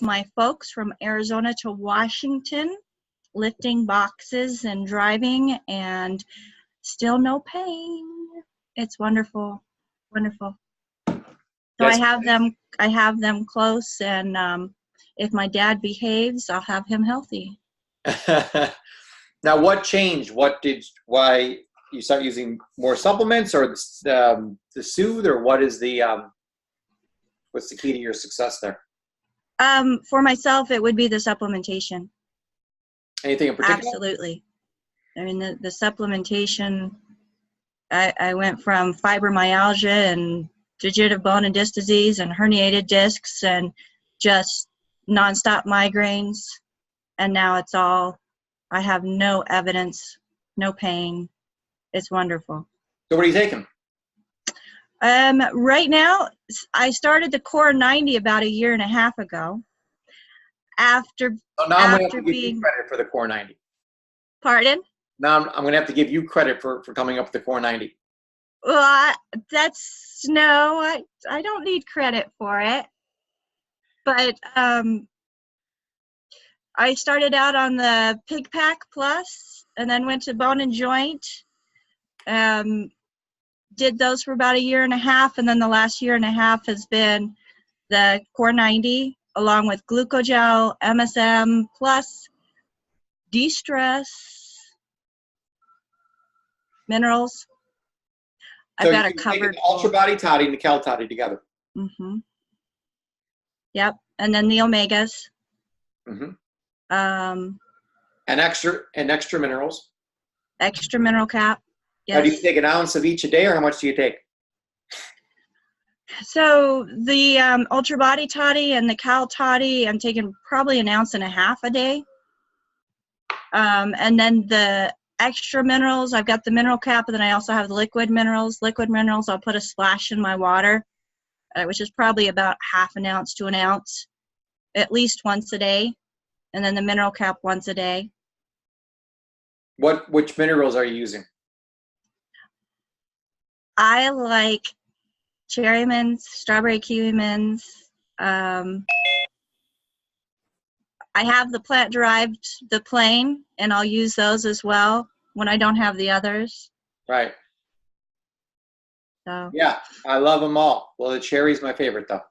my folks from Arizona to Washington, lifting boxes and driving, and still no pain. It's wonderful, wonderful. So I have them close, and if my dad behaves, I'll have him healthy. Now, what changed? Why you start using more supplements, or the soothe, or what is what's the key to your success there? For myself, it would be the supplementation. Anything in particular? Absolutely. I mean, the supplementation, I went from fibromyalgia and degenerative bone and disc disease and herniated discs and just nonstop migraines. And now it's all, I have no evidence, no pain. It's wonderful. So what are you taking? Right now, I started the Core 90 about 1.5 years ago. I'm going to have to give you credit for the Core 90. Pardon? Now I'm going to have to give you credit for coming up with the Core 90. Well, I don't need credit for it. But I started out on the Pig Pack Plus and then went to Bone and Joint. Did those for about 1.5 years, and then the last 1.5 years has been the Core 90, along with Glucogel, MSM, plus de-stress, minerals. I've got it covered. Ultra Body Toddy and the Cal Toddy together. Mm-hmm. Yep, and then the Omegas. Mm-hmm. And extra minerals. Extra mineral cap. Yes. Now, do you take an ounce of each a day, or how much do you take? So the Ultra Body Toddy and the Cal Toddy, I'm taking probably 1.5 ounces a day. And then the extra minerals, I've got the mineral cap, and then I also have the liquid minerals. Liquid minerals, I'll put a splash in my water, which is probably about 1/2 ounce to 1 ounce, at least once a day. And then the mineral cap once a day. Which minerals are you using? I like cherry mints, strawberry kiwi mints. I have the plant-derived, the plain, and I'll use those as well when I don't have the others. Right. So. Yeah, I love them all. Well, the cherry's my favorite, though.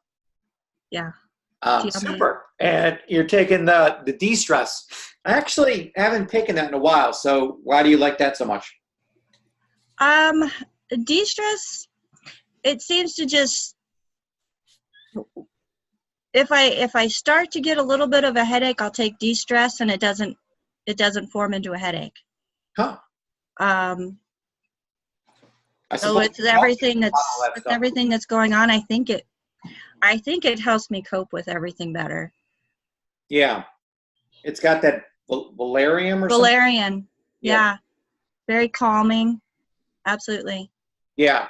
Yeah. Super. And you're taking the de-stress. I actually haven't taken that in a while, so why do you like that so much? De-stress, it seems to just, if I start to get a little bit of a headache, I'll take de-stress, and it doesn't form into a headache. Huh. So with everything that's going on, I think it helps me cope with everything better. Yeah. It's got that valerian or valerian. Something? Yeah. Very calming. Absolutely. Yeah.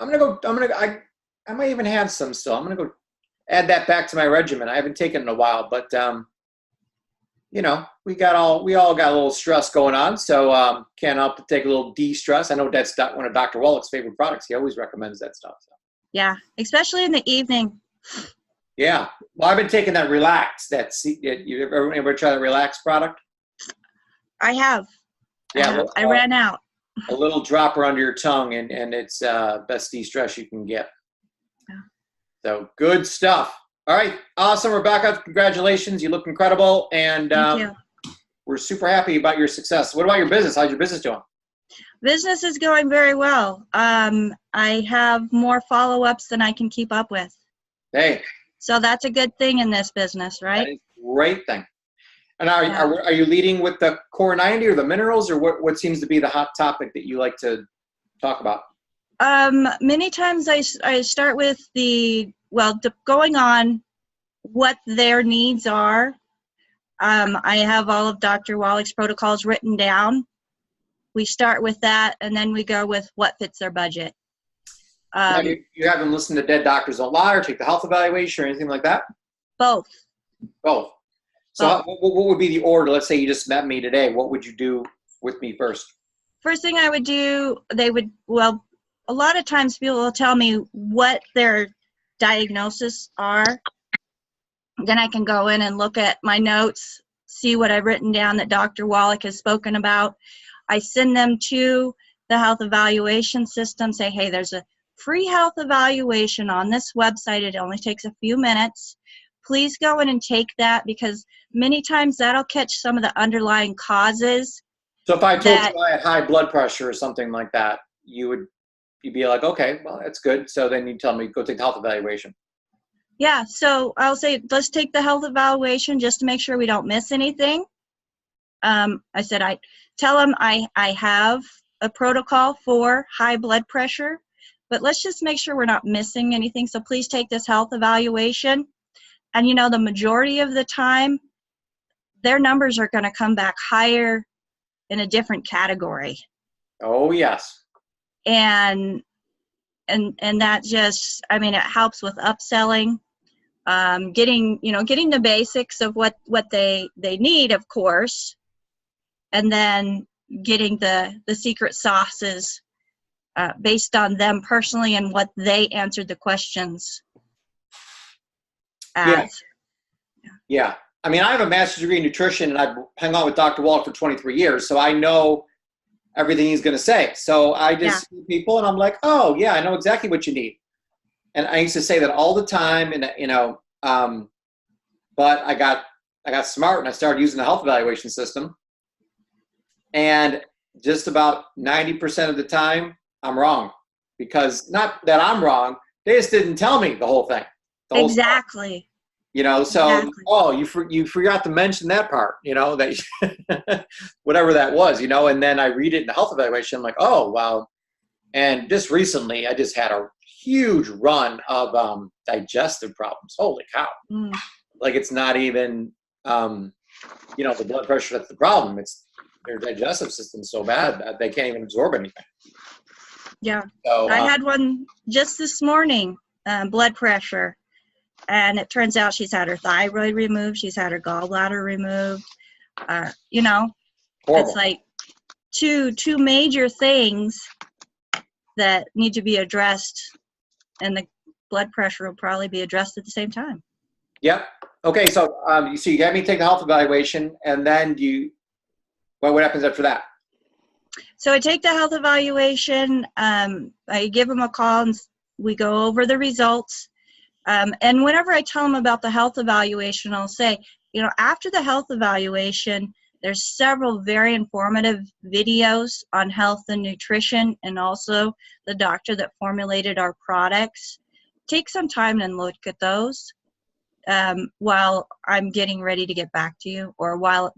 I might even have some still. I'm going to go add that back to my regimen. I haven't taken it in a while, but we all got a little stress going on, so can't help to take a little de-stress. I know that's one of Dr. Wallach's favorite products. He always recommends that stuff. So. Yeah, especially in the evening. Yeah. Well, I've been taking that Relax. You ever try the Relax product? I have. Yeah. I ran out. A little dropper under your tongue, and it's best de-stress you can get. Yeah. So good stuff. All right. Awesome, Rebecca. Congratulations. You look incredible. And Thank you. We're super happy about your success. What about your business? How's your business doing? Business is going very well. I have more follow-ups than I can keep up with. Hey. So that's a good thing in this business, right? That is a great thing. And are you leading with the Core 90 or the minerals, or what seems to be the hot topic that you like to talk about? Many times I start with going on what their needs are. I have all of Dr. Wallach's protocols written down. We start with that, and then we go with what fits their budget. You haven't listened to Dead Doctors Don't Lie or take the health evaluation or anything like that? Both. Both. So what would be the order? Let's say you just met me today. What would you do with me first? First thing I would do, a lot of times people will tell me what their diagnosis are. Then I can go in and look at my notes, see what I've written down that Dr. Wallach has spoken about. I send them to the health evaluation system, say, hey, there's a free health evaluation on this website. It only takes a few minutes. Please go in and take that, because many times that'll catch some of the underlying causes. So if I told you I had high blood pressure or something like that, you'd be like, okay, well, that's good. So then you tell me, go take the health evaluation. Yeah, so I'll say, let's take the health evaluation just to make sure we don't miss anything. I said, I tell them I have a protocol for high blood pressure, but let's just make sure we're not missing anything. So please take this health evaluation. And you know, the majority of the time, their numbers are going to come back higher in a different category. Oh, yes. And that just, I mean, it helps with upselling, getting the basics of what they need, of course, and then getting the secret sauces based on them personally and what they answered the questions as. Yeah. I mean, I have a master's degree in nutrition, and I've hung out with Dr. Wallach for 23 years, so I know everything he's going to say. So I just see people, and I'm like, oh, yeah, I know exactly what you need. And I used to say that all the time, and but I got smart and I started using the health evaluation system. And just about 90% of the time, I'm wrong. Because not that I'm wrong, they just didn't tell me the whole thing. Exactly. So, oh, you forgot to mention that part, that whatever that was, and then I read it in the health evaluation. I'm like, oh, wow. And just recently, I just had a huge run of digestive problems. Holy cow. Like, it's not even, the blood pressure that's the problem. It's their digestive system's so bad that they can't even absorb anything. Yeah. So, I had one just this morning, blood pressure. And it turns out she's had her thyroid removed. She's had her gallbladder removed. horrible. It's like two major things that need to be addressed, and the blood pressure will probably be addressed at the same time. Yep. Okay. So, you got me take the health evaluation, and then what happens after that? So I take the health evaluation. I give them a call, and we go over the results. And whenever I tell them about the health evaluation, I'll say, after the health evaluation, there's several very informative videos on health and nutrition, and also the doctor that formulated our products. Take some time and look at those while I'm getting ready to get back to you, or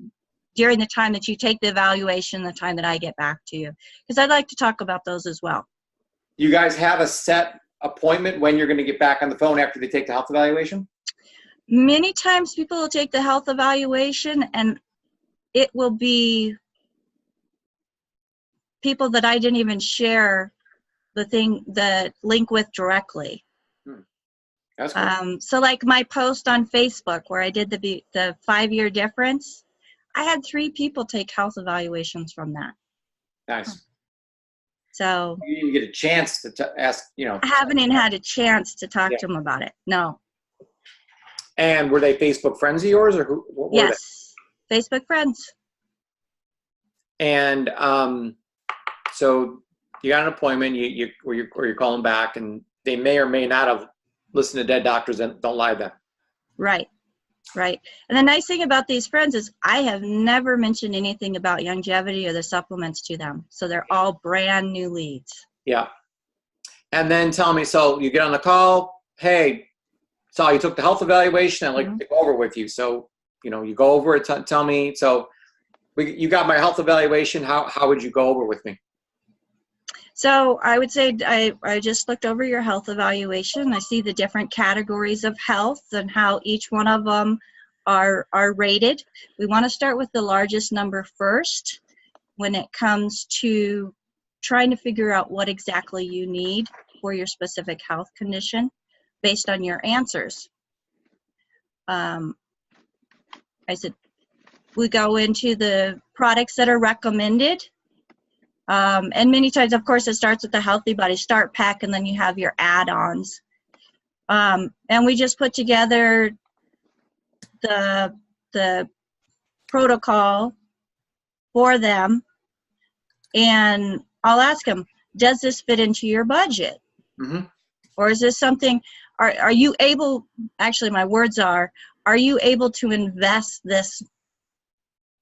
during the time that you take the evaluation, the time that I get back to you, because I'd like to talk about those as well. You guys have a set appointment when you're going to get back on the phone after they take the health evaluation? Many times people will take the health evaluation, and it will be people that I didn't even share the link with directly. That's cool. So like my post on Facebook where I did the 5-year difference, I had 3 people take health evaluations from that. Nice. So you didn't get a chance to ask, I haven't even had a chance to talk to them about it. No. And were they Facebook friends of yours, or who? What were they? Facebook friends. And so you got an appointment, you're calling back, and they may or may not have listened to Dead Doctors and Don't Lie to Them. Right. And the nice thing about these friends is I have never mentioned anything about Youngevity or the supplements to them. So they're all brand new leads. Yeah. And then tell me, so you get on the call, hey, so you took the health evaluation, I'd like to go over with you. So, you go over it, tell me, so you got my health evaluation, how would you go over with me? So I would say I just looked over your health evaluation. I see the different categories of health and how each one of them are rated. We want to start with the largest number first when it comes to trying to figure out what exactly you need for your specific health condition based on your answers. I said we go into the products that are recommended. And many times, of course, it starts with the Healthy Body Start Pack, and then you have your add-ons. And we just put together the protocol for them, and I'll ask them, does this fit into your budget? Mm-hmm. Or is this something, are you able, actually my words are you able to invest this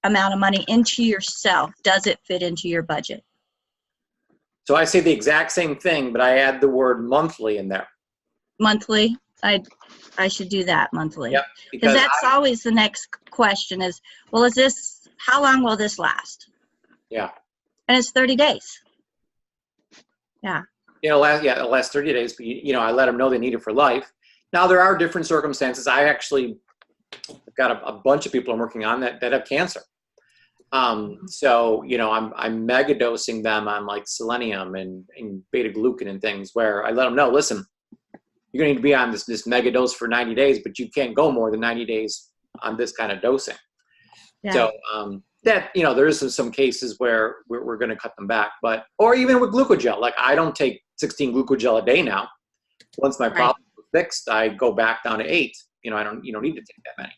amount of money into yourself? Does it fit into your budget? So I say the exact same thing, but I add the word monthly in there. Monthly? I should do that monthly. Yep. Because that's always the next question is, well, how long will this last? Yeah. And it's 30 days. Yeah. The last 30 days, but I let them know they need it for life. Now there are different circumstances. I've got a bunch of people I'm working on that have cancer. So, I'm mega dosing them on like selenium and beta glucan and things where I let them know, listen, you're going to need to be on this mega dose for 90 days, but you can't go more than 90 days on this kind of dosing. Yeah. So, there is some cases where we're going to cut them back, or even with glucogel, like I don't take 16 glucogel a day now. Once my problem is fixed, I go back down to 8. I don't need to take that many.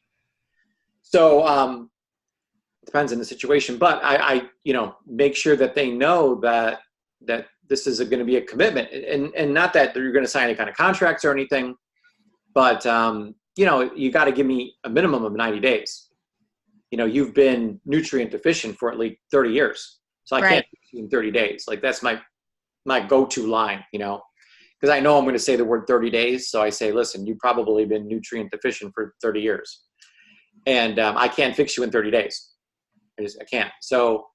So, it depends on the situation, but I make sure that they know that this is going to be a commitment, and not that you're going to sign any kind of contracts or anything, but you got to give me a minimum of 90 days. You've been nutrient deficient for at least 30 years, so I can't fix you in 30 days. Like that's my go-to line, because I know I'm going to say the word 30 days, so I say, listen, you've probably been nutrient deficient for 30 years, and I can't fix you in 30 days. I can't. So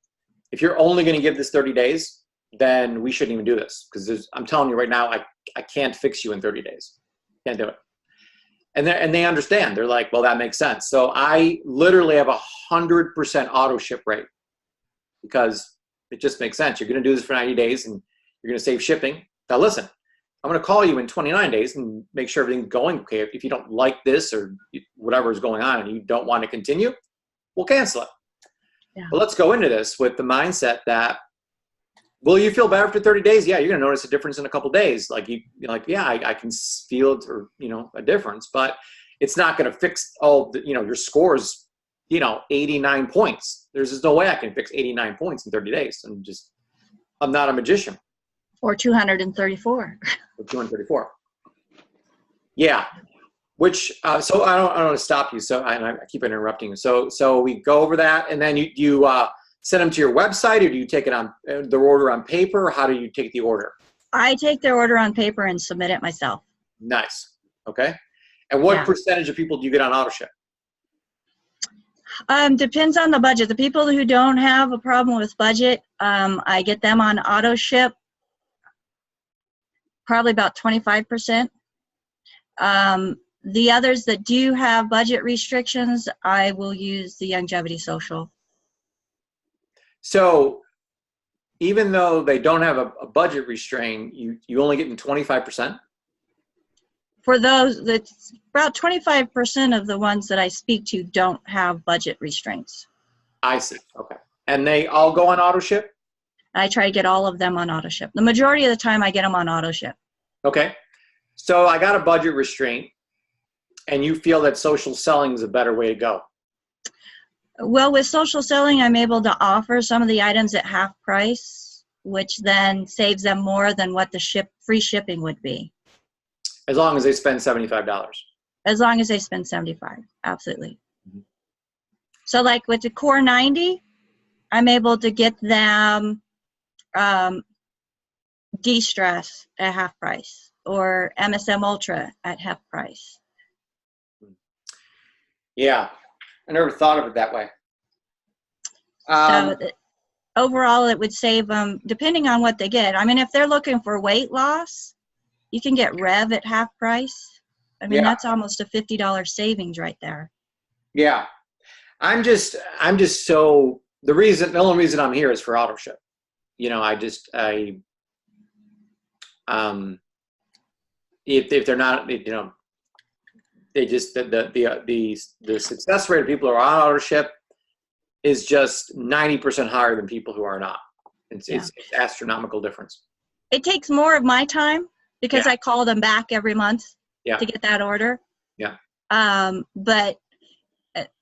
if you're only going to give this 30 days, then we shouldn't even do this, because I'm telling you right now, I can't fix you in 30 days. Can't do it. And they understand. They're like, well, that makes sense. So I literally have 100% auto ship rate, because it just makes sense. You're going to do this for 90 days and you're going to save shipping. Now listen, I'm going to call you in 29 days and make sure everything's going okay. If you don't like this or whatever is going on and you don't want to continue, we'll cancel it. Yeah. But let's go into this with the mindset that, will you feel better after 30 days? Yeah, you're going to notice a difference in a couple of days. Like I can feel it, or a difference, but it's not going to fix all the, your scores. 89 points. There's just no way I can fix 89 points in 30 days. I'm not a magician. Or 234. Or 234. Yeah. Which so I don't want to stop you. So I keep interrupting you. So we go over that, and then you send them to your website, or do you take it on their order on paper? How do you take the order? I take their order on paper and submit it myself. Nice. Okay. And what percentage of people do you get on auto ship? Depends on the budget. The people who don't have a problem with budget, I get them on auto ship, probably about 25%. The others that do have budget restrictions, I will use the Youngevity social. So even though they don't have a budget restraint, you only get in 25%? For those, that's about 25% of the ones that I speak to don't have budget restraints. I see. Okay. And they all go on auto ship? I try to get all of them on auto ship. The majority of the time I get them on auto ship. Okay. So I got a budget restraint, and you feel that social selling is a better way to go? Well, with social selling, I'm able to offer some of the items at half price, which then saves them more than what the free shipping would be. As long as they spend $75. As long as they spend $75, absolutely. Mm-hmm. So like with the Core 90, I'm able to get them De-Stress at half price, or MSM Ultra at half price. Yeah, I never thought of it that way. So overall, it would save them, depending on what they get. I mean, if they're looking for weight loss, you can get Rev at half price. I mean, that's almost a $50 savings right there. Yeah. I'm just so, the only reason I'm here is for auto ship. If they're not, they just, the success rate of people who are on auto ship is just 90% higher than people who are not. It's astronomical difference. It takes more of my time because I call them back every month to get that order. Yeah. But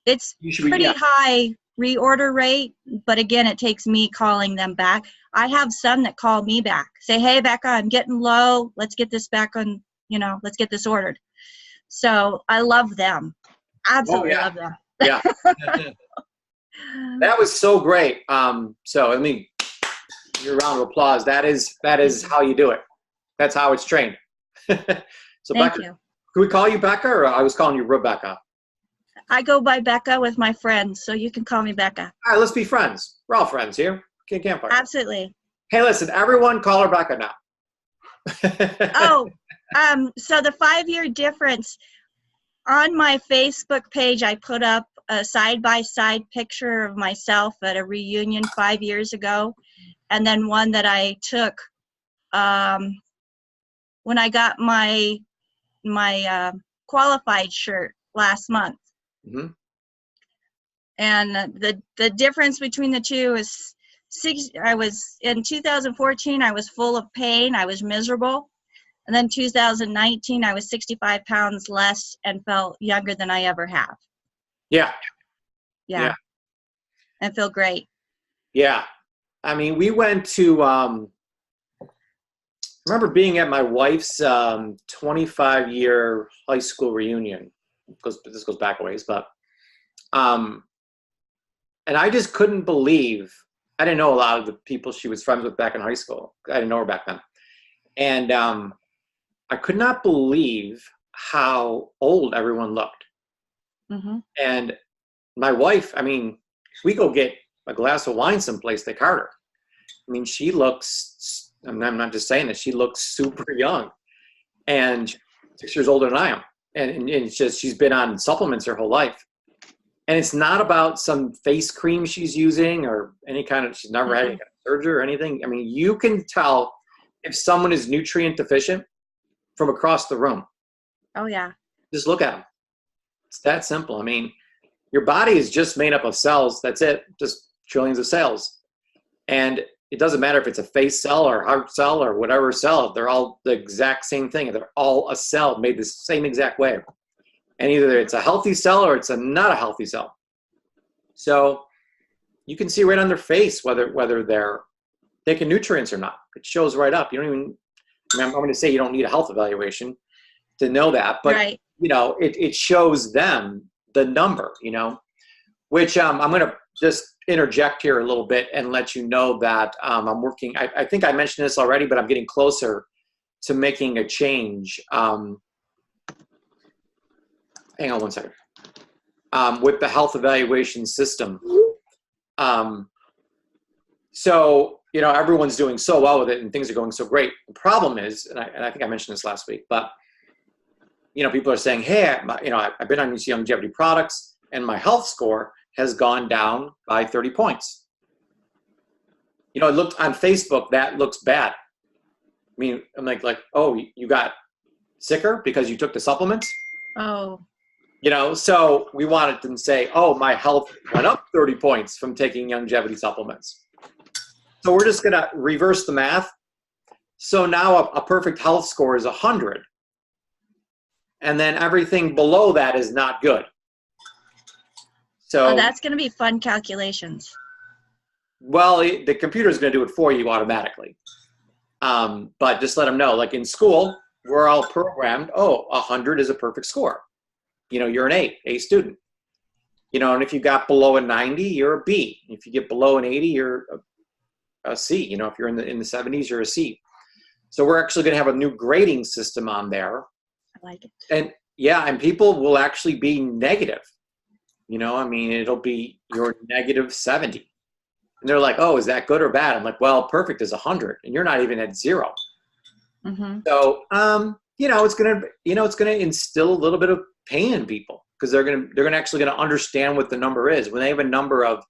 It's You should be, pretty yeah. high reorder rate, but again, it takes me calling them back. I have some that call me back, say, hey, Becca, I'm getting low. Let's get this back on, let's get this ordered. So I love them. Oh, Absolutely yeah. love them. Yeah. That was so great. So let me your round of applause. That is how you do it. That's how it's trained. So Thank Becca, you. can we call you Becca, or I was calling you Rebecca? I go by Becca with my friends, so you can call me Becca. All right, let's be friends. We're all friends here. Campfire. Absolutely. Hey, listen, everyone call her Becca now. Oh, so the 5-year difference, on my Facebook page, I put up a side-by-side picture of myself at a reunion 5 years ago, and then one that I took when I got my qualified shirt last month. Mm-hmm. And the difference between the two is in 2014, I was full of pain. I was miserable. And then 2019, I was 65 pounds less and felt younger than I ever have. Yeah. Yeah. And feel great. Yeah. I mean, we went to, I remember being at my wife's 25-year high school reunion. This goes back a ways, but, and I just couldn't believe, I didn't know a lot of the people she was friends with back in high school. I didn't know her back then. And I could not believe how old everyone looked. Mm-hmm. And my wife, I mean, we go get a glass of wine someplace, they cart her. I mean, she looks, I'm not just saying that, she looks super young. And 6 years older than I am. And it's just, she's been on supplements her whole life. And it's not about some face cream she's using or any kind of, she's never had any kind of surgery or anything. I mean, you can tell if someone is nutrient deficient from across the room. Oh, yeah. Just look at them. It's that simple. I mean, your body is just made up of cells. That's it. Just trillions of cells. And it doesn't matter if it's a face cell or heart cell or whatever cell. They're all the exact same thing. They're all a cell made the same exact way. And either it's a healthy cell or it's not a healthy cell. So you can see right on their face whether they're taking nutrients or not. It shows right up. You don't even, I mean, I'm going to say you don't need a health evaluation to know that, but right. It shows them the number, which I'm going to just interject here a little bit and let you know that I'm working, I think I mentioned this already, but I'm getting closer to making a change. Hang on one second. With the health evaluation system. So, everyone's doing so well with it and things are going so great. The problem is, and I think I mentioned this last week, but, people are saying, hey, I've been on these Youngevity products and my health score has gone down by 30 points. It looked on Facebook, that looks bad. I mean, I'm like, oh, you got sicker because you took the supplements? Oh. So we wanted to say, oh, my health went up 30 points from taking Youngevity supplements. So we're just going to reverse the math. So now a perfect health score is 100. And then everything below that is not good. So that's going to be fun calculations. Well, the computer is going to do it for you automatically. But just let them know, like in school, we're all programmed, 100 is a perfect score. You're an A student. And if you got below a 90, you're a B. If you get below an 80, you're a C. If you're in the 70s, you're a C. So we're actually going to have a new grading system on there. I like it. And and people will actually be negative. It'll be your negative 70. And they're like, oh, is that good or bad? I'm like, well, perfect is 100 and you're not even at 0. Mm-hmm. So, it's going to instill a little bit of pain in people because they're actually going to understand what the number is. When they have a number of,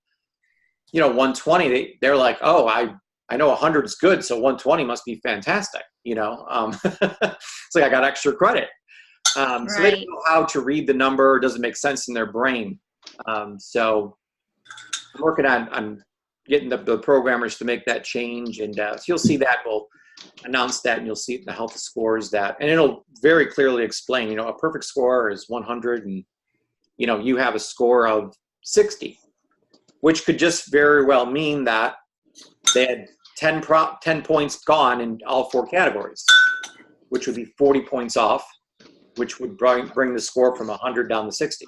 120, they're like, oh, I know 100 is good. So 120 must be fantastic. It's like I got extra credit. Right. So they don't know how to read the number. It doesn't make sense in their brain. So I'm working on getting the programmers to make that change. And so you'll see that. We'll announce that and you'll see the health scores that. And it'll very clearly explain, a perfect score is 100 and you have a score of 60, which could just very well mean that they had 10 points gone in all 4 categories, which would be 40 points off, which would bring the score from 100 down to 60.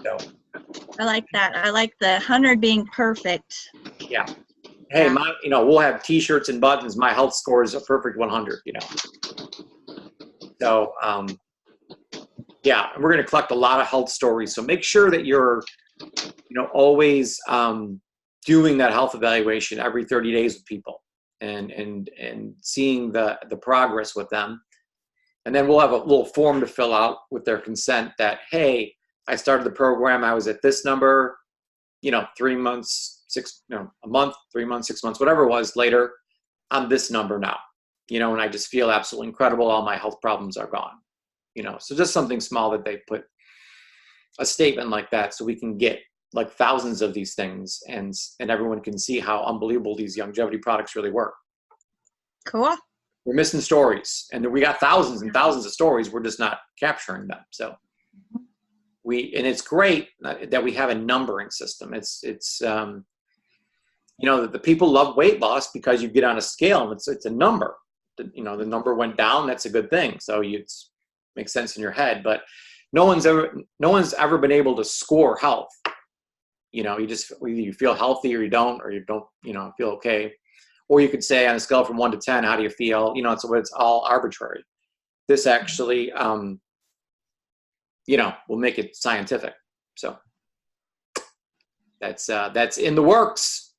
So, I like that. I like the 100 being perfect. yeah. Hey, we'll have T-shirts and buttons. My health score is a perfect 100. So, yeah, we're going to collect a lot of health stories. So make sure that you're, always doing that health evaluation every 30 days with people, and seeing the progress with them. And then we'll have a little form to fill out with their consent that, hey, I started the program, I was at this number, 3 months, a month, 3 months, 6 months, whatever it was later, I'm this number now, and I just feel absolutely incredible. All my health problems are gone, so just something small that they put a statement like that, so we can get like thousands of these things, and everyone can see how unbelievable these Youngevity products really work. Cool. We're missing stories, and we got thousands and thousands of stories. We're just not capturing them. So it's great that we have a numbering system. It's the people love weight loss because you get on a scale and it's a number. The number went down. That's a good thing. So it makes sense in your head. But no one's ever been able to score health. You feel healthy or you don't feel okay. Or you could say on a scale from 1 to 10, how do you feel? It's all arbitrary. This actually, will make it scientific. So that's in the works.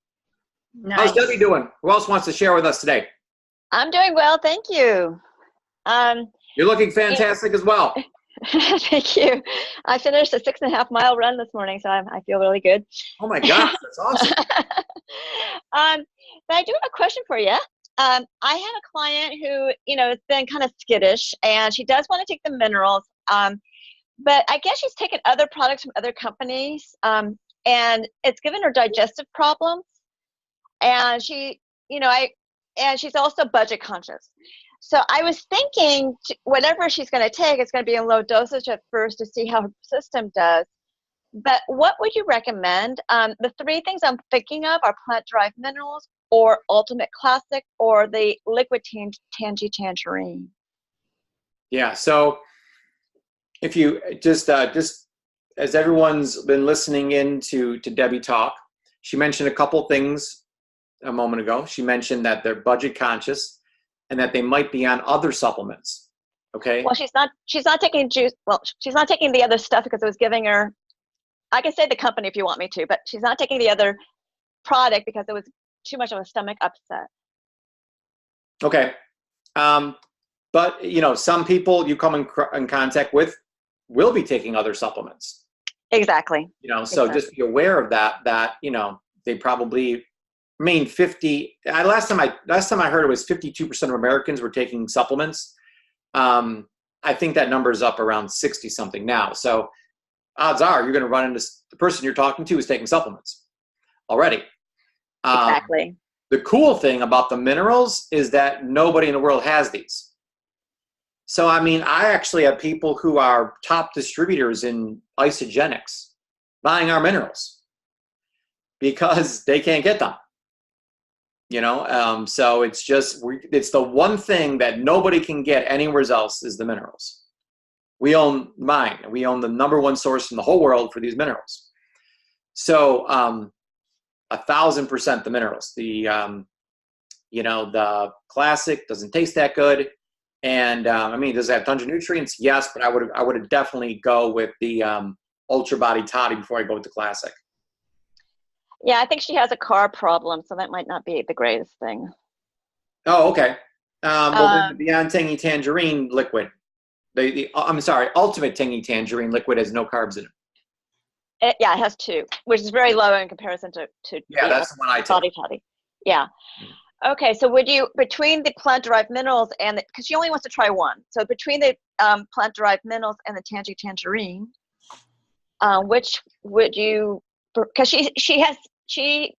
Nice. How's Debbie doing? Who else wants to share with us today? I'm doing well, thank you. You're looking fantastic as well. Thank you. I finished a 6.5-mile run this morning, so I feel really good. Oh my gosh, that's awesome. But I do have a question for you. I have a client who, has been kind of skittish, and she does want to take the minerals. But I guess she's taken other products from other companies, and it's given her digestive problems. And she, and she's also budget conscious. So I was thinking whatever she's going to take, it's going to be in low dosage at first to see how her system does. But what would you recommend? The 3 things I'm thinking of are plant-derived minerals, or Ultimate Classic, or the liquid tangerine. Yeah. So if you just as everyone's been listening in to Debbie talk, she mentioned a couple things a moment ago. She mentioned that they're budget conscious and that they might be on other supplements. Okay. Well, she's not taking juice. Well, she's not taking the other stuff because it was giving her, I can say the company if you want me to, but she's not taking the other product because it was too much of a stomach upset. Okay. But some people you come in contact with will be taking other supplements. Exactly. So exactly. Just be aware of that, they probably, 50, last time I heard it was 52% of Americans were taking supplements. I think that number is up around 60 something now. So odds are you're going to run into the person you're talking to is taking supplements already. Exactly. The cool thing about the minerals is that nobody in the world has these. So, I actually have people who are top distributors in isogenics buying our minerals because they can't get them. So it's it's the one thing that nobody can get anywhere else is the minerals. We own mine. We own the #1 source in the whole world for these minerals. So 1,000% the minerals. The classic doesn't taste that good. And does it have tons of nutrients? Yes, but I would definitely go with the Ultra Body Toddy before I go with the classic. Yeah, I think she has a car problem, so that might not be the greatest thing. Oh, okay. Well, the Beyond Tangy Tangerine liquid, Ultimate Tangy Tangerine liquid has no carbs in it. It has 2, which is very low in comparison to that's the one I take. Toddy. Yeah. Okay, so would you, between the plant-derived minerals and because she only wants to try one, so between the plant-derived minerals and the tangerine, which would you? Because she has a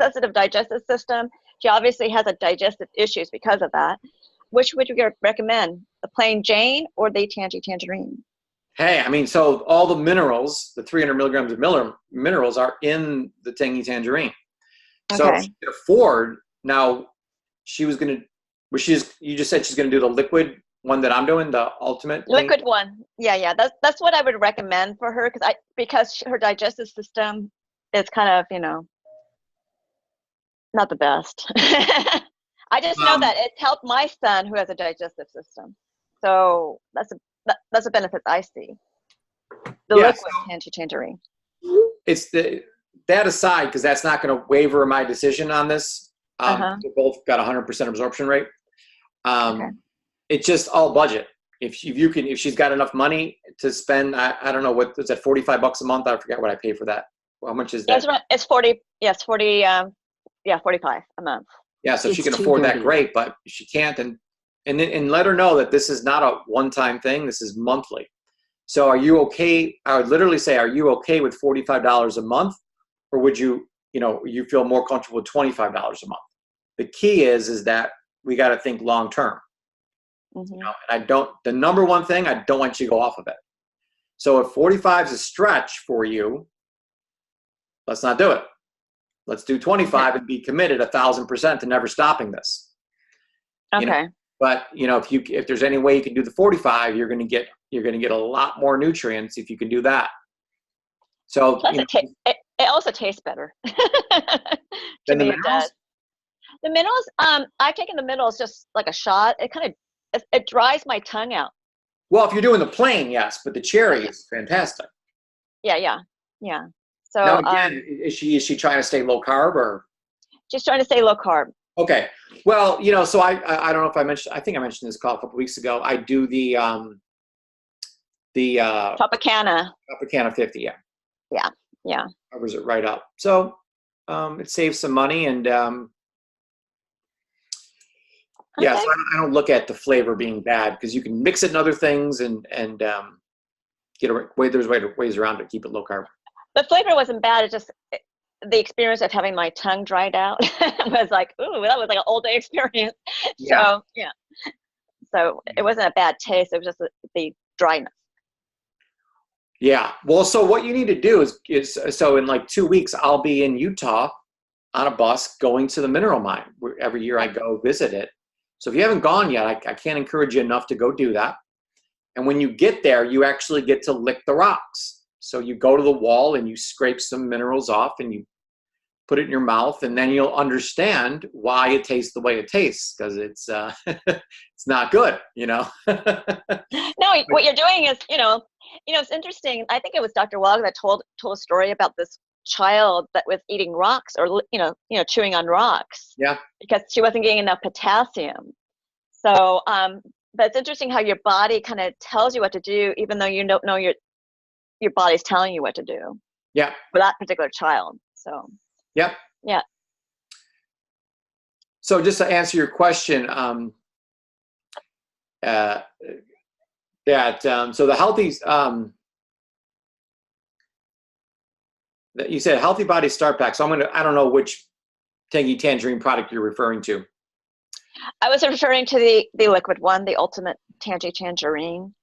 sensitive digestive system. She obviously has digestive issues because of that. Which would you recommend, the plain Jane or the tangerine? Hey, I mean, so all the minerals, the 300 milligrams of minerals are in the Tangy Tangerine. So if Okay. she could afford, now she was going to, you just said she's going to do the liquid one that I'm doing, the ultimate thing? Liquid one. Yeah. That's what I would recommend for her because her digestive system is kind of, not the best. I just know that it's helped my son who has a digestive system. So that's a benefit I see. The Yeah, liquid tangerine. it's that aside, because that's not going to waver my decision on this. They both got 100% absorption rate. Okay. It's just all budget. If she's got enough money to spend, I don't know, what is that, $45 a month? I forget what I pay for that. How much is that? It's 40. Yes, 40. 45 a month. Yeah, so if she can afford that, great. But if she can't, and let her know that this is not a one-time thing. This is monthly. So are you okay? I would literally say, are you okay with $45 a month, or would you feel more comfortable with $25 a month? The key is that we got to think long term. Mm-hmm. And the number one thing, I don't want you to go off of it. So if 45 is a stretch for you, let's not do it. Let's do 25 and be committed 1,000% to never stopping this. Okay. But if there's any way you can do the 45, you're going to get a lot more nutrients if you can do that. So plus it also tastes better. To me, it does. The minerals, I've taken the minerals just like a shot. It dries my tongue out. Well, if you're doing the plain, yes, but the cherry is fantastic. Yeah. So now again, is she trying to stay low carb, or? She's trying to stay low carb. Okay. Well, so I don't know if I mentioned. I think I mentioned this call a couple weeks ago. I do the Tropicana 50. Yeah. Covers it right up. So it saves some money, and yeah. So I don't look at the flavor being bad, because you can mix it in other things and there's ways around it. Keep it low carb. The flavor wasn't bad. It just the experience of having my tongue dried out was like, ooh, that was like an all day experience. Yeah. So yeah. So it wasn't a bad taste. It was just the dryness. Yeah. Well, so what you need to do is so in like 2 weeks, I'll be in Utah on a bus going to the mineral mine. Every year I go visit it. So if you haven't gone yet, I can't encourage you enough to go do that. And when you get there, you actually get to lick the rocks. So you go to the wall and you scrape some minerals off and you put it in your mouth, and then you'll understand why it tastes the way it tastes, because it's it's not good, No, what you're doing is, it's interesting. I think it was Dr. Wog that told a story about this child that was eating rocks, or chewing on rocks. Yeah. Because she wasn't getting enough potassium. So, but it's interesting how your body kind of tells you what to do, even though you don't know your body's telling you what to do. Yeah. For that particular child. So. Yep. Yeah. So just to answer your question, so the healthy, you said healthy body start pack. So I don't know which Tangy Tangerine product you're referring to. I was referring to the liquid one, the ultimate Tangy Tangerine.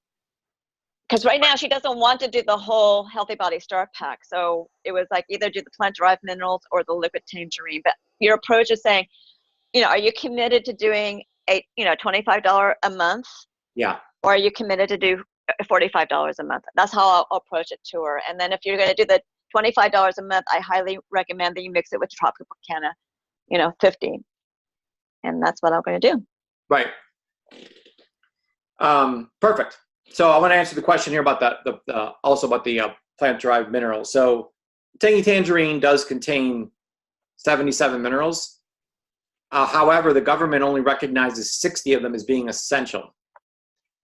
Because right now she doesn't want to do the whole healthy body start pack. So it was like either do the plant-derived minerals or the liquid tangerine. But your approach is saying, are you committed to doing $25 a month? Yeah. Or are you committed to do $45 a month? That's how I'll approach it to her. And then if you're going to do the $25 a month, I highly recommend that you mix it with Tropicana, 50. And that's what I'm going to do. Right. Perfect. So I want to answer the question here about also about the plant-derived minerals. So Tangy Tangerine does contain 77 minerals. However, the government only recognizes 60 of them as being essential.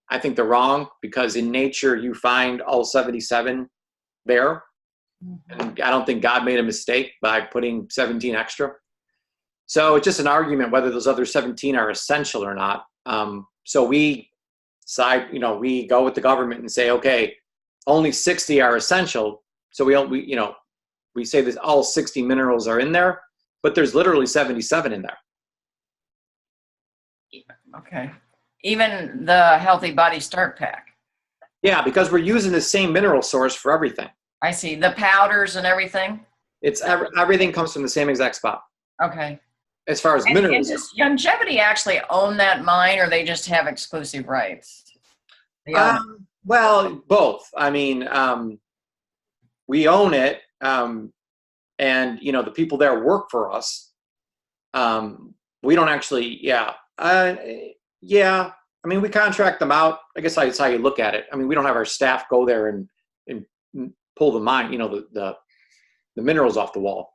I think they're wrong, because in nature you find all 77 there. Mm-hmm. And I don't think God made a mistake by putting 17 extra. So it's just an argument whether those other 17 are essential or not. So we go with the government and say, okay, only 60 are essential. So we say that all 60 minerals are in there, but there's literally 77 in there. Okay. Even the Healthy Body Start Pack. Yeah, because we're using the same mineral source for everything. I see. The powders and everything? It's everything comes from the same exact spot. Okay. As far as And minerals. does Youngevity actually own that mine, or they just have exclusive rights? They own it. Well, both. I mean, we own it, and you know the people there work for us. We don't actually, yeah. I mean, we contract them out. I guess that's how you look at it. I mean, we don't have our staff go there and pull the mine, you know, the minerals off the wall.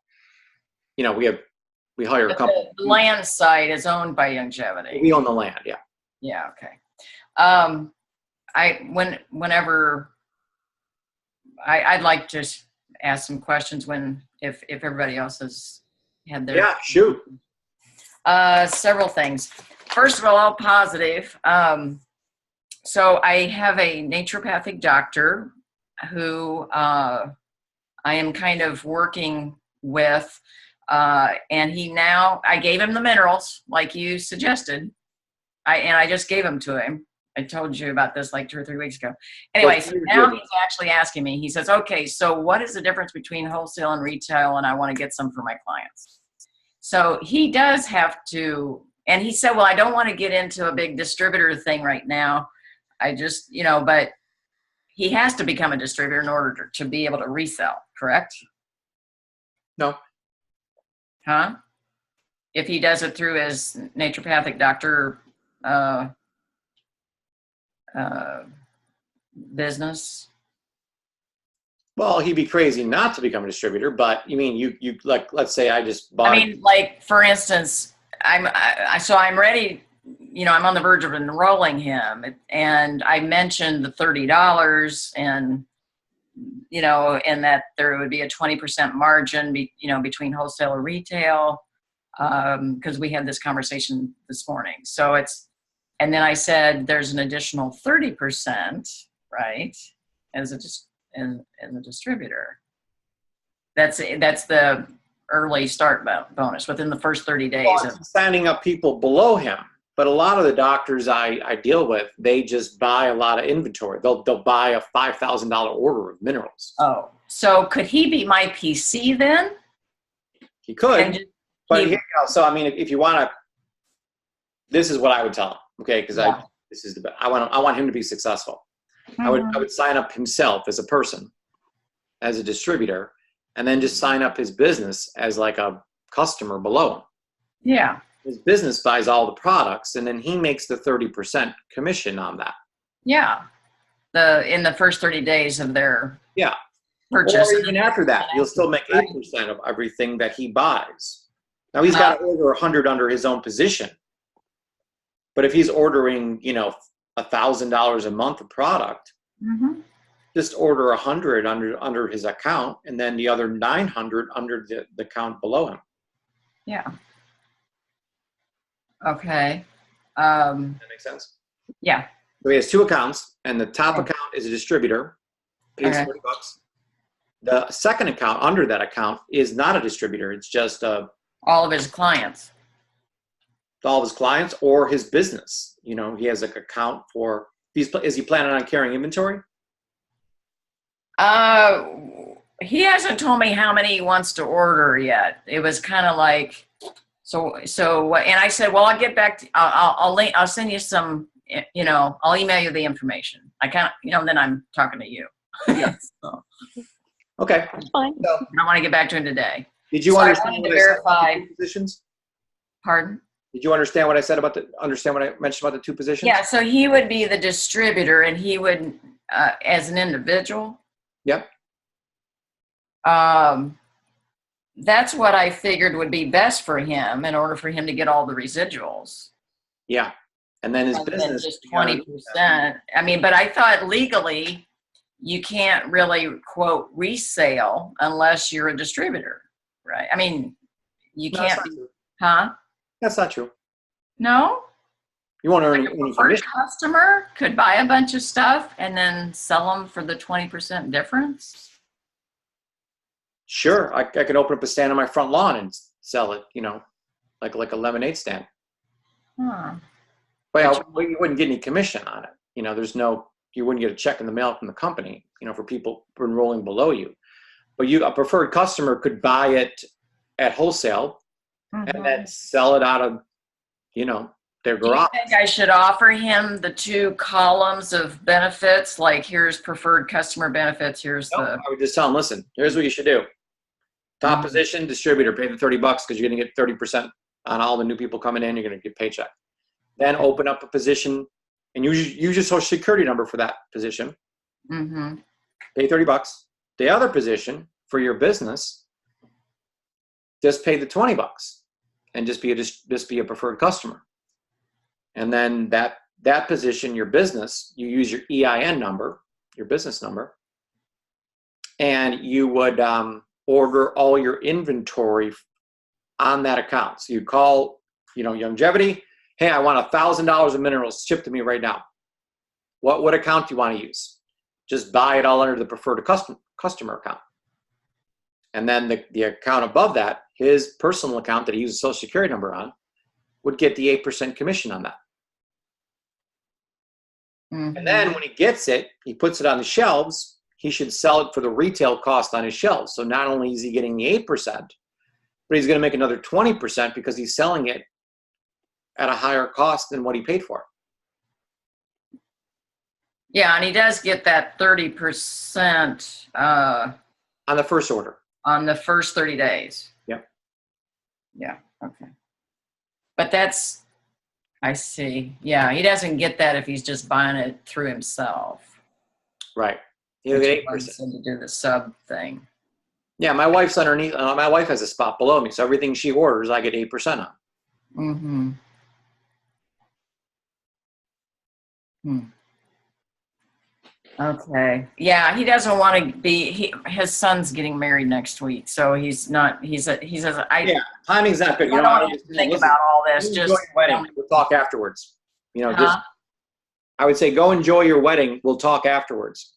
You know, we hire a company. The land site is owned by Youngevity. We own the land, yeah. Yeah. Okay. Whenever I'd like to ask some questions if everybody else has had their. Yeah, shoot. Several things. First of all, positive. So I have a naturopathic doctor who I am kind of working with, and I gave him the minerals like you suggested. I just gave them to him. I told you about this like 2 or 3 weeks ago. Anyway, so now he's actually asking me, he says, okay, so what is the difference between wholesale and retail? And I want to get some for my clients. So he does have to, and he said, well, I don't want to get into a big distributor thing right now. I just, but he has to become a distributor in order to be able to resell, correct? No. Huh? If he does it through his naturopathic doctor business? Well, he'd be crazy not to become a distributor, but you mean you like, let's say I just bought. I mean, like for instance, I'm ready. I'm on the verge of enrolling him, and I mentioned the $30, and and that there would be a 20% margin, between wholesale or retail, because we had this conversation this morning. So and then I said there's an additional 30%, right, as a distributor. That's the early start bonus within the first 30 days. Well, signing up people below him. But a lot of the doctors I deal with, they just buy a lot of inventory. They'll buy a $5,000 order of minerals. Oh, so could he be my PC then? He could. But here you go. So I mean, if you want to, this is what I would tell him. Okay, because this is the best. I want him to be successful. Mm-hmm. I would sign up himself as a person, as a distributor, and then just sign up his business as like a customer below him. Yeah. His business buys all the products, and then he makes the 30% commission on that. Yeah. In the first 30 days of their purchase. Or even after that, he'll still make 8% of everything that he buys. Now he's got to order 100 under his own position. But if he's ordering, $1,000 a month of product, mm-hmm. just order 100 under his account, and then the other 900 under the account below him. Yeah. Okay. That makes sense? Yeah. So he has 2 accounts, and the top account is a distributor, pays $40. The second account under that account is not a distributor. It's just all of his clients. All of his clients or his business. He has an account for. Is he planning on carrying inventory? He hasn't told me how many he wants to order yet. It was kind of like. So, and I said, well, I'll get back to, I'll send you some, I'll email you the information. I can't, then I'm talking to you. Yeah. So, okay. That's fine. So, I want to get back to him today. Did you understand what I verify? Said about the 2 positions? Pardon? Did you understand what I said understand what I mentioned about the 2 positions? Yeah. So he would be the distributor, and he would, as an individual. Yep. That's what I figured would be best for him in order for him to get all the residuals. Yeah. And then his business. Just 20%. I mean, but I thought legally you can't really quote resale unless you're a distributor, right? I mean, you can't be, huh? That's not true. No? You want to earn Like any a preferred commission. customer could buy a bunch of stuff and then sell them for the 20% difference? Sure, I could open up a stand on my front lawn and sell it, like a lemonade stand. Huh. But you wouldn't get any commission on it. There's no, you wouldn't get a check in the mail from the company, for people enrolling below you. But a preferred customer could buy it at wholesale and then sell it out of, their Do you garage. think I should offer him the 2 columns of benefits? Like, here's preferred customer benefits. Here's No, I would just tell him, listen, here's what you should do. Top position, distributor, pay the $30 because you're going to get 30% on all the new people coming in. You're going to get paycheck. Then open up a position and use your social security number for that position. Pay $30. The other position for your business, just pay the $20 and just be a preferred customer. And then that position, your business, you use your EIN number, your business number, and you would order all your inventory on that account. So you call, Youngevity, hey, I want $1,000 of minerals shipped to me right now. What account do you want to use? Just buy it all under the preferred customer account. And then the account above that, his personal account that he uses social security number on, would get the 8% commission on that. And then when he gets it, he puts it on the shelves. He should sell it for the retail cost on his shelves. So not only is he getting the 8%, but he's going to make another 20% because he's selling it at a higher cost than what he paid for. Yeah, and he does get that 30% on the first order. On the first 30 days. Yep. Yeah, okay. But that's, I see. Yeah, he doesn't get that if he's just buying it through himself. Right. He'll get 8%. To do the sub thing. Yeah, my wife's underneath. My wife has a spot below me, so everything she orders, I get 8% on. Okay. Yeah, he doesn't want to be. His son's getting married next week, so he's not. He says, yeah, timing's not good. I don't have to think about all this. Just wedding. We'll talk afterwards. Just I would say go enjoy your wedding. We'll talk afterwards.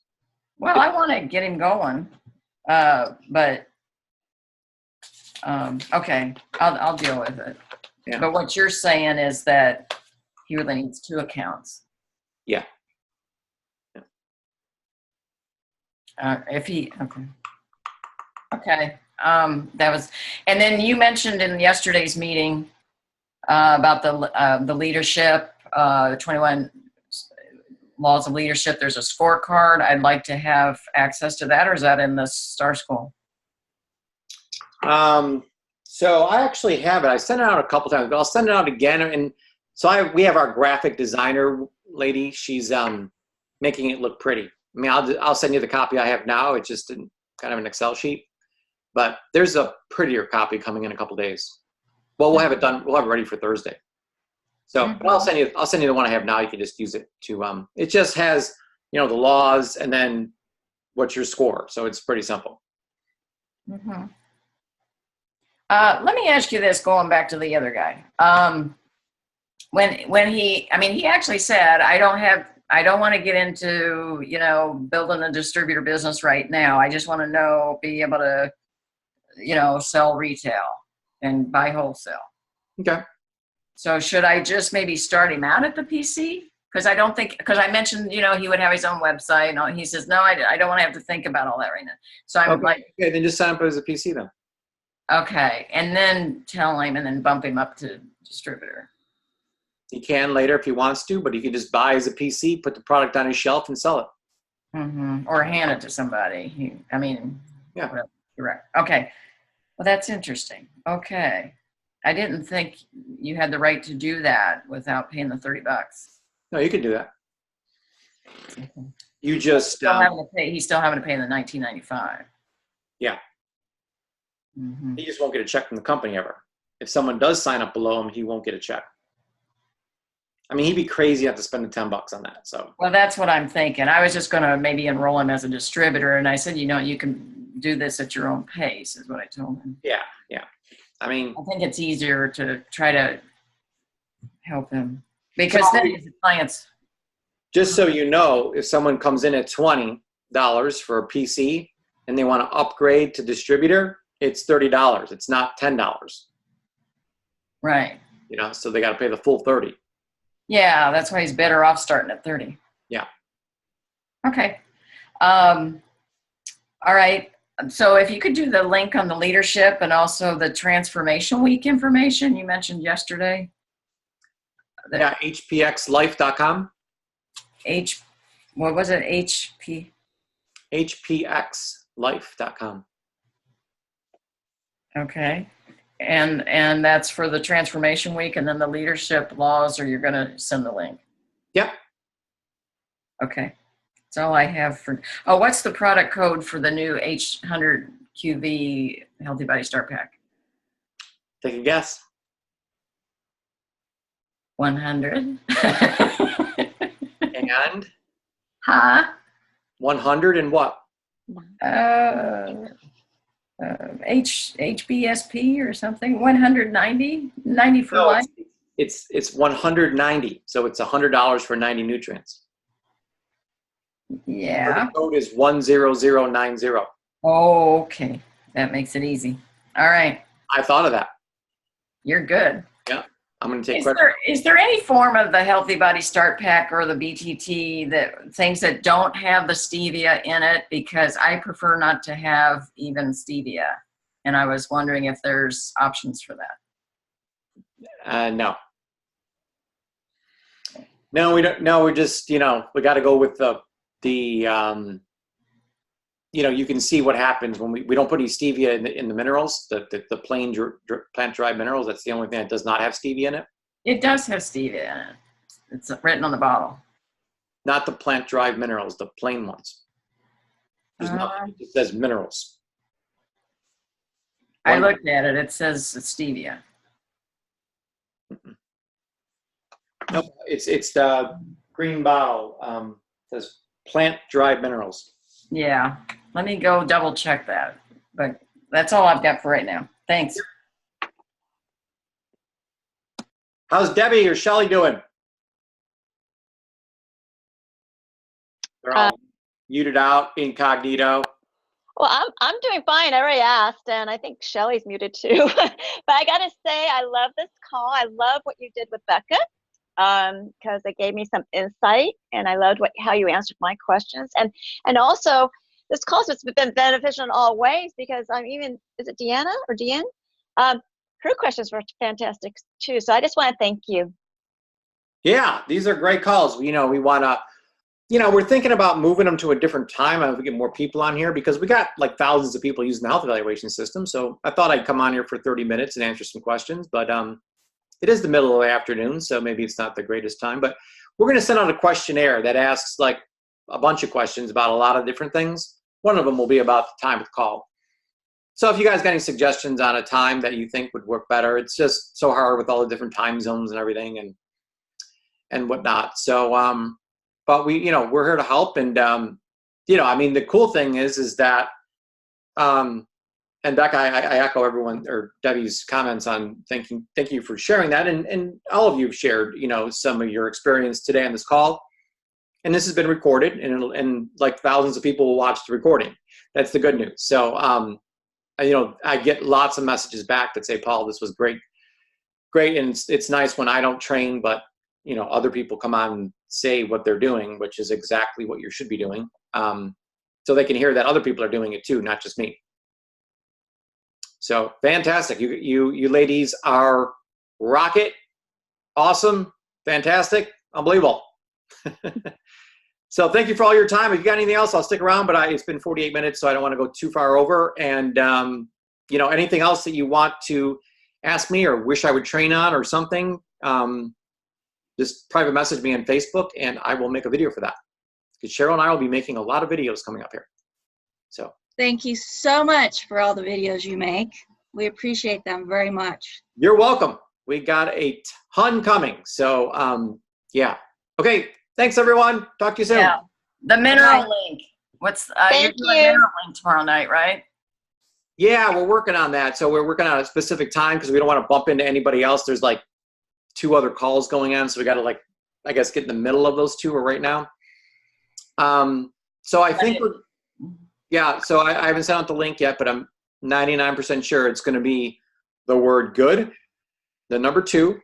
Well, I want to get him going, but okay, I'll deal with it. Yeah. But what you're saying is that he really needs 2 accounts. Yeah. Okay. That was, and then you mentioned in yesterday's meeting about the leadership, the 21 laws of leadership. There's a scorecard. I'd like to have access to that, or is that in the Star School? So I actually have it. I sent it out a couple times, but I'll send it out again. And so we have our graphic designer lady. She's making it look pretty. I mean, I'll send you the copy I have now. It's just kind of an Excel sheet, but there's a prettier copy coming in a couple days. Well, we'll have it done. We'll have it ready for Thursday. So but I'll send you the one I have now. You can just use it to. It just has the laws and then what's your score. So it's pretty simple. Let me ask you this. Going back to the other guy, when he actually said, I don't want to get into, building a distributor business right now. I just want to be able to, sell retail and buy wholesale. Okay. So should I just maybe start him out at the PC? Because I mentioned, he would have his own website. And he says, no, I don't want to have to think about all that right now. So I'm okay, then just sign up as a PC then. Okay. And then tell him and then bump him up to distributor. He can later if he wants to, but he can just buy as a PC, put the product on his shelf, and sell it. Or hand it to somebody. Yeah. Whatever. Correct. Okay. Well, that's interesting. Okay. I didn't think you had the right to do that without paying the $30. No, you can do that. Okay. You just he's still having to pay the $19.95. Yeah. He just won't get a check from the company ever. If someone does sign up below him, he won't get a check. I mean, he'd be crazy not to spend the $10 on that. So. Well, that's what I'm thinking. I was just going to maybe enroll him as a distributor, and I said, you can do this at your own pace, is what I told him. Yeah. I mean, I think it's easier to try to help him because then his clients. Just so you know, if someone comes in at $20 for a PC and they want to upgrade to distributor, it's $30. It's not $10. Right. So they got to pay the full $30. Yeah, that's why he's better off starting at 30. Yeah. Okay. All right. So if you could do the link on the leadership and also the Transformation Week information you mentioned yesterday. Yeah, hpxlife.com. What was it? HP? hpxlife.com. Okay. And that's for the Transformation Week, and then the leadership laws, or you're going to send the link? Yep. Okay. That's all I have for. Oh, what's the product code for the new H100QV Healthy Body Start Pack? Take a guess. 100. And Huh? 100 and what? HBSP or something. 190. 90 for No, life. it's 190. So it's $100 for 90 nutrients. Yeah. The code is 10090. Oh, okay. That makes it easy. All right. I thought of that. You're good. Yeah. I'm going to take credit. Is there any form of the Healthy Body Start Pack or the BTT that things that don't have the stevia in it? Because I prefer not to have even stevia. And I was wondering if there's options for that. No. No, we don't. No, we're just, we got to go with the you can see what happens when we don't put any stevia in the minerals, the plain plant dried minerals. That's the only thing that does not have stevia in it. It does have stevia in it. It's written on the bottle. Not the plant dried minerals, the plain ones. There's nothing. It says minerals. I looked at it. It says stevia. Nope. It's the green bottle. It says plant dried minerals. Yeah. Let me go double check that. But that's all I've got for right now. Thanks. How's Debbie or Shelly doing? They're all muted out, incognito. Well, I'm doing fine. I already asked, and I think Shelly's muted too. But I gotta say, I love this call. I love what you did with Becca, because it gave me some insight, and I loved how you answered my questions, and also this call has been beneficial in all ways, because is it Deanna or Deanne? Her questions were fantastic too. So I just want to thank you. Yeah, these are great calls. We want to. We're thinking about moving them to a different time. I hope we get more people on here, because we got like thousands of people using the health evaluation system. So I thought I'd come on here for 30 minutes and answer some questions, but it is the middle of the afternoon, so maybe it's not the greatest time. But we're going to send out a questionnaire that asks like a bunch of questions about a lot of different things. One of them will be about the time of the call. So if you guys got any suggestions on a time that you think would work better, it's just so hard with all the different time zones and everything and whatnot. So, but we're here to help. And, the cool thing is that, and Becca, I echo everyone or Debbie's comments on thank you for sharing that. And all of you have shared, some of your experience today on this call. And this has been recorded, and like thousands of people will watch the recording. That's the good news. So, I get lots of messages back that say, Paul, this was great. And it's nice when I don't train, but other people come on and say what they're doing, which is exactly what you should be doing. So they can hear that other people are doing it too, not just me. So fantastic. You ladies are rocket. Awesome. Fantastic. Unbelievable. So thank you for all your time. If you got anything else, I'll stick around, but it's been 48 minutes, so I don't want to go too far over. And, anything else that you want to ask me or wish I would train on or something, just private message me on Facebook, and I will make a video for that. Because Cheryl and I will be making a lot of videos coming up here. So Thank you so much for all the videos you make. We appreciate them very much. You're welcome. We got a ton coming. So, yeah. Okay. Thanks, everyone. Talk to you soon. Yeah. The mineral link. You're doing mineral link tomorrow night, right? Yeah, we're working on that. So we're working on a specific time because we don't want to bump into anybody else. There's like 2 other calls going on. So we got to get in the middle of those 2 right now. So I think so I haven't sent out the link yet, but I'm 99% sure it's going to be the word good, the number 2,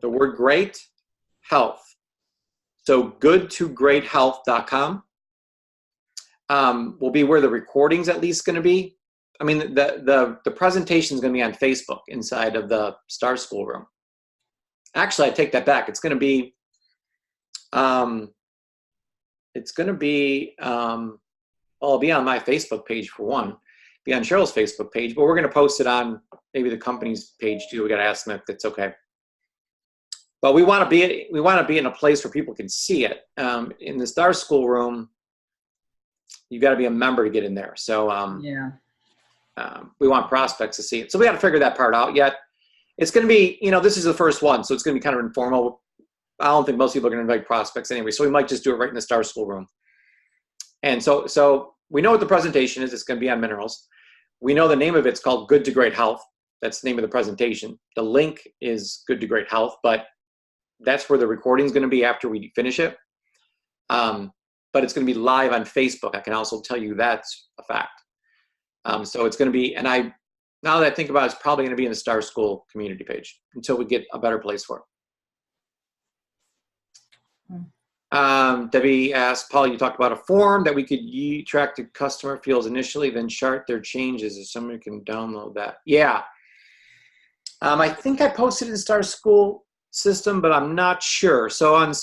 the word great, health. So goodtogreathealth.com. will be where the recording's at least going to be. I mean, the presentation is going to be on Facebook inside of the Star School room. Actually, I take that back. It's going to be, well, it'll be on my Facebook page for one, be on Cheryl's Facebook page, but we're going to post it on maybe the company's page too. We got to ask them if it's okay. But we want to be in a place where people can see it. In the Star School room, you got to be a member to get in there. So Yeah. we want prospects to see it. So we got to figure that part out yet. It's going to be, this is the first one, so it's going to be kind of informal. I don't think most people are going to invite prospects anyway, so we might just do it right in the Star School room. And so we know what the presentation is. It's going to be on minerals. We know the name of it's called Good to Great Health. That's the name of the presentation. The link is Good to Great Health, but that's where the recording is going to be after we finish it. But it's going to be live on Facebook. I can also tell you that's a fact. So it's going to be, now that I think about it, it's probably going to be in the Star School community page until we get a better place for it. Debbie asked, Paul, you talked about a form that we could track the customer fields initially, then chart their changes if somebody can download that. Yeah. I think I posted it in the Star School system, but I'm not sure. So if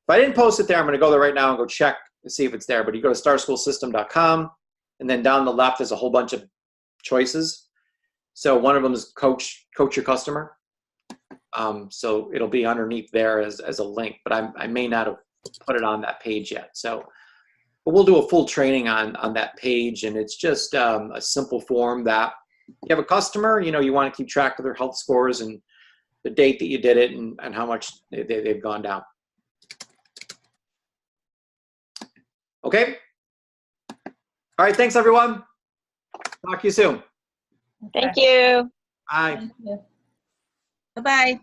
I didn't post it there, I'm going to go there right now and go check to see if it's there. But you go to starschoolsystem.com, and then down the left is a whole bunch of choices. So one of them is coach your customer. So it'll be underneath there as a link, but I may not have put it on that page yet. So, but we'll do a full training on that page, and it's just a simple form that you have a customer, you want to keep track of their health scores and the date that you did it and how much they've gone down. Okay. All right. Thanks, everyone. Talk to you soon. Thank you. Bye. Thank you. Bye-bye.